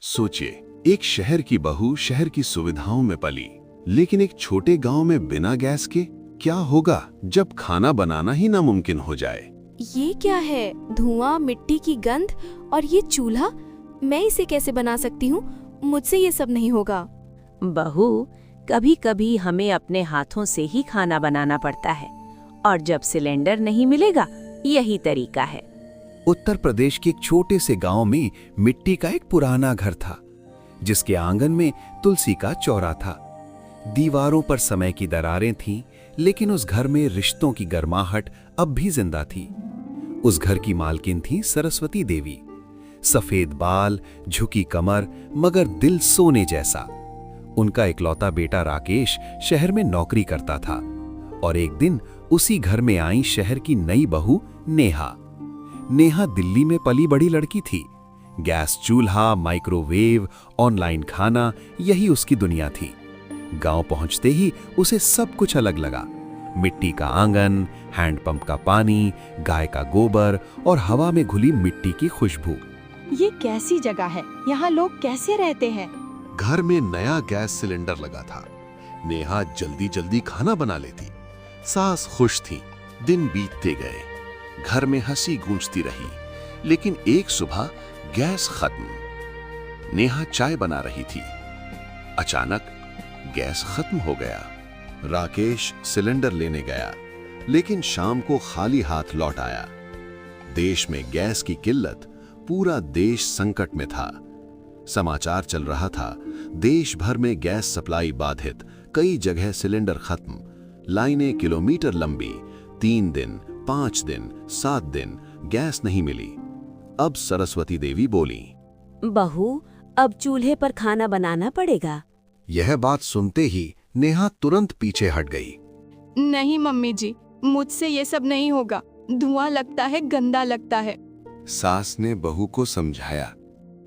सोचिए, एक शहर की बहू शहर की सुविधाओं में पली, लेकिन एक छोटे गांव में बिना गैस के क्या होगा जब खाना बनाना ही नामुमकिन हो जाए। ये क्या है? धुआं, मिट्टी की गंध और ये चूल्हा। मैं इसे कैसे बना सकती हूँ? मुझसे ये सब नहीं होगा। बहू, कभी कभी हमें अपने हाथों से ही खाना बनाना पड़ता है, और जब सिलेंडर नहीं मिलेगा, यही तरीका है। उत्तर प्रदेश के एक छोटे से गांव में मिट्टी का एक पुराना घर था, जिसके आंगन में तुलसी का चौरा था। दीवारों पर समय की दरारें थीं, लेकिन उस घर में रिश्तों की गर्माहट अब भी जिंदा थी। उस घर की मालकिन थी सरस्वती देवी। सफेद बाल, झुकी कमर, मगर दिल सोने जैसा। उनका इकलौता बेटा राकेश शहर में नौकरी करता था, और एक दिन उसी घर में आई शहर की नई बहू नेहा। नेहा दिल्ली में पली बड़ी लड़की थी। गैस चूल्हा, माइक्रोवेव, ऑनलाइन खाना, यही उसकी दुनिया थी। गांव पहुंचते ही उसे सब कुछ अलग लगा। मिट्टी का आंगन, हैंडपंप का पानी, गाय का गोबर और हवा में घुली मिट्टी की खुशबू। ये कैसी जगह है? यहाँ लोग कैसे रहते हैं? घर में नया गैस सिलेंडर लगा था। नेहा जल्दी जल्दी खाना बना लेती। सास खुश थी। दिन बीतते गए, घर में हंसी गूंजती रही। लेकिन एक सुबह गैस खत्म। नेहा चाय बना रही थी। अचानक गैस खत्म हो गया। राकेश सिलेंडर लेने गया, लेकिन शाम को खाली हाथ लौट आया। देश में गैस की किल्लत, पूरा देश संकट में था। समाचार चल रहा था, देश भर में गैस सप्लाई बाधित, कई जगह सिलेंडर खत्म, लाइनें किलोमीटर लंबी। 3 दिन, 5 दिन, 7 दिन गैस नहीं मिली। अब सरस्वती देवी बोली, बहू, अब चूल्हे पर खाना बनाना पड़ेगा। यह बात सुनते ही नेहा तुरंत पीछे हट गई। नहीं मम्मी जी, मुझसे ये सब नहीं होगा। धुआं लगता है, गंदा लगता है। सास ने बहू को समझाया।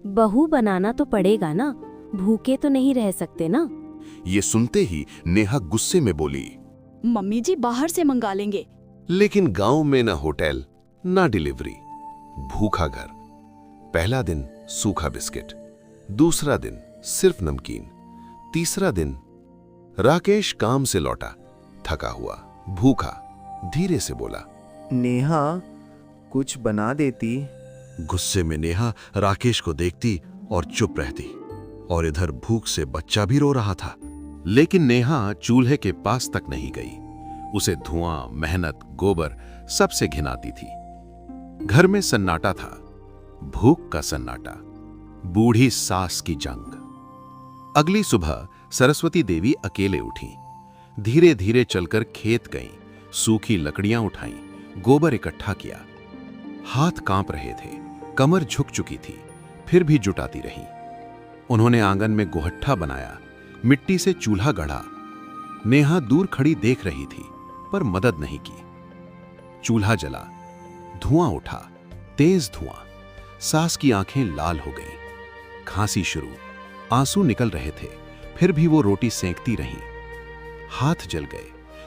बहू, बनाना तो पड़ेगा ना, भूखे तो नहीं रह सकते ना। ये सुनते ही नेहा गुस्से में बोली, मम्मी जी, बाहर से मंगा लेंगे। लेकिन गांव में ना होटल, ना डिलीवरी, भूखा घर। पहला दिन सूखा बिस्किट, दूसरा दिन सिर्फ नमकीन, तीसरा दिन राकेश काम से लौटा, थका हुआ, भूखा। धीरे से बोला, नेहा, कुछ बना देती। गुस्से में नेहा राकेश को देखती और चुप रहती, और इधर भूख से बच्चा भी रो रहा था। लेकिन नेहा चूल्हे के पास तक नहीं गई। उसे धुआं, मेहनत, गोबर सबसे घिनाती थी। घर में सन्नाटा था, भूख का सन्नाटा, बूढ़ी सास की जंग। अगली सुबह सरस्वती देवी अकेले उठी। धीरे धीरे चलकर खेत गईं, सूखी लकड़ियां उठाईं, गोबर इकट्ठा किया। हाथ कांप रहे थे, कमर झुक चुकी थी, फिर भी जुटाती रही। उन्होंने आंगन में गोहट्ठा बनाया, मिट्टी से चूल्हा गढ़ा। नेहा दूर खड़ी देख रही थी, पर मदद नहीं की। चूल्हा जला, धुआं उठा, तेज धुआं। सास की आंखें लाल हो गईं, खांसी शुरू, आंसू निकल रहे थे, फिर भी वो रोटी सेंकती रहीं। हाथ जल गए,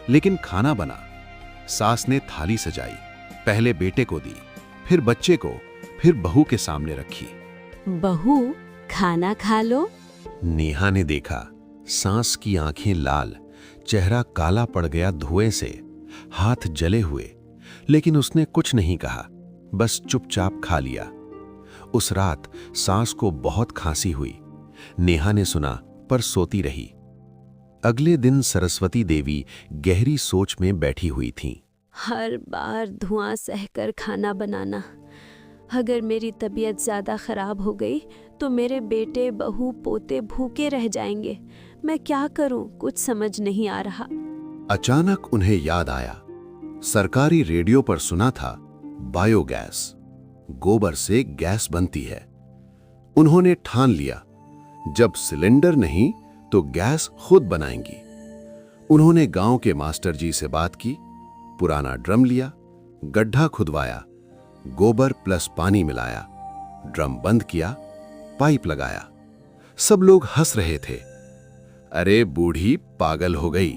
लेकिन खाना बना। सास ने थाली सजाई, पहले बेटे को दी, फिर बच्चे को, फिर बहू के सामने रखी। बहू, खाना खा लो। नेहा ने देखा, सास की आंखें लाल, चेहरा काला पड़ गया धुएं से, हाथ जले हुए, लेकिन उसने कुछ नहीं कहा, बस चुपचाप खा लिया। उस रात सास को बहुत खांसी हुई। नेहा ने सुना, पर सोती रही। अगले दिन सरस्वती देवी गहरी सोच में बैठी हुई थीं। हर बार धुआं सहकर खाना बनाना। अगर मेरी तबीयत ज्यादा खराब हो गई तो मेरे बेटे, बहू, पोते भूखे रह जाएंगे। मैं क्या करूं, कुछ समझ नहीं आ रहा। अचानक उन्हें याद आया, सरकारी रेडियो पर सुना था बायोगैस, गोबर से गैस बनती है। उन्होंने ठान लिया, जब सिलेंडर नहीं तो गैस खुद बनाएंगी। उन्होंने गांव के मास्टर जी से बात की, पुराना ड्रम लिया, गड्ढा खुदवाया, गोबर प्लस पानी मिलाया, ड्रम बंद किया, पाइप लगाया। सब लोग हंस रहे थे, अरे बूढ़ी पागल हो गई।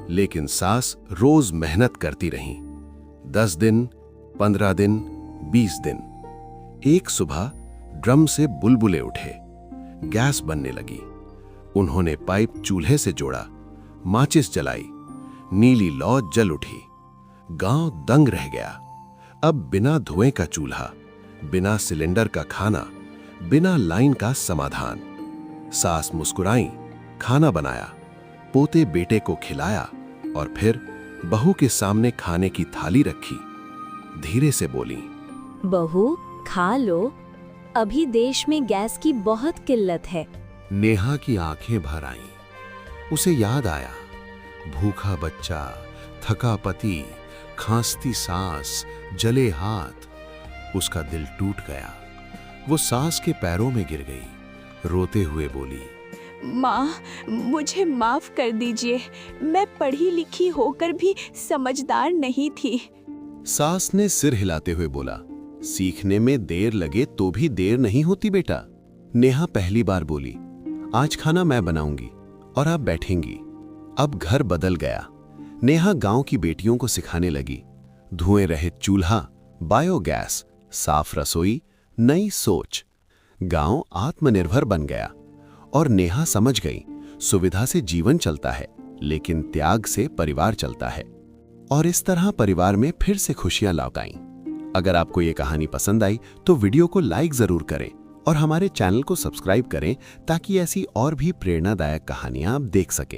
लेकिन सास रोज मेहनत करती रहीं। 10 दिन, 15 दिन, 20 दिन। एक सुबह ड्रम से बुलबुले उठे, गैस बनने लगी। उन्होंने पाइप चूल्हे से जोड़ा, माचिस जलाई, नीली लौ जल उठी। गांव दंग रह गया। अब बिना धुएं का चूल्हा, बिना सिलेंडर का खाना, बिना लाइन का समाधान। सास मुस्कुराई, खाना बनाया, पोते बेटे को खिलाया और फिर बहू के सामने खाने की थाली रखी। धीरे से बोली, बहू खा लो, अभी देश में गैस की बहुत किल्लत है। नेहा की आंखें भर आईं। उसे याद आया, भूखा बच्चा, थका पति, खांसती सास, जले हाथ। उसका दिल टूट गया। वो सास के पैरों में गिर गई, रोते हुए बोली, माँ, मुझे माफ कर दीजिए, मैं पढ़ी लिखी होकर भी समझदार नहीं थी। सास ने सिर हिलाते हुए बोला, सीखने में देर लगे तो भी देर नहीं होती बेटा। नेहा पहली बार बोली, आज खाना मैं बनाऊंगी और आप बैठेंगी। अब घर बदल गया। नेहा गांव की बेटियों को सिखाने लगी। धुएं रहित चूल्हा, बायोगैस, साफ रसोई, नई सोच। गांव आत्मनिर्भर बन गया और नेहा समझ गई, सुविधा से जीवन चलता है, लेकिन त्याग से परिवार चलता है। और इस तरह परिवार में फिर से खुशियां लौट आईं। अगर आपको ये कहानी पसंद आई तो वीडियो को लाइक जरूर करें और हमारे चैनल को सब्सक्राइब करें ताकि ऐसी और भी प्रेरणादायक कहानियां आप देख सकें।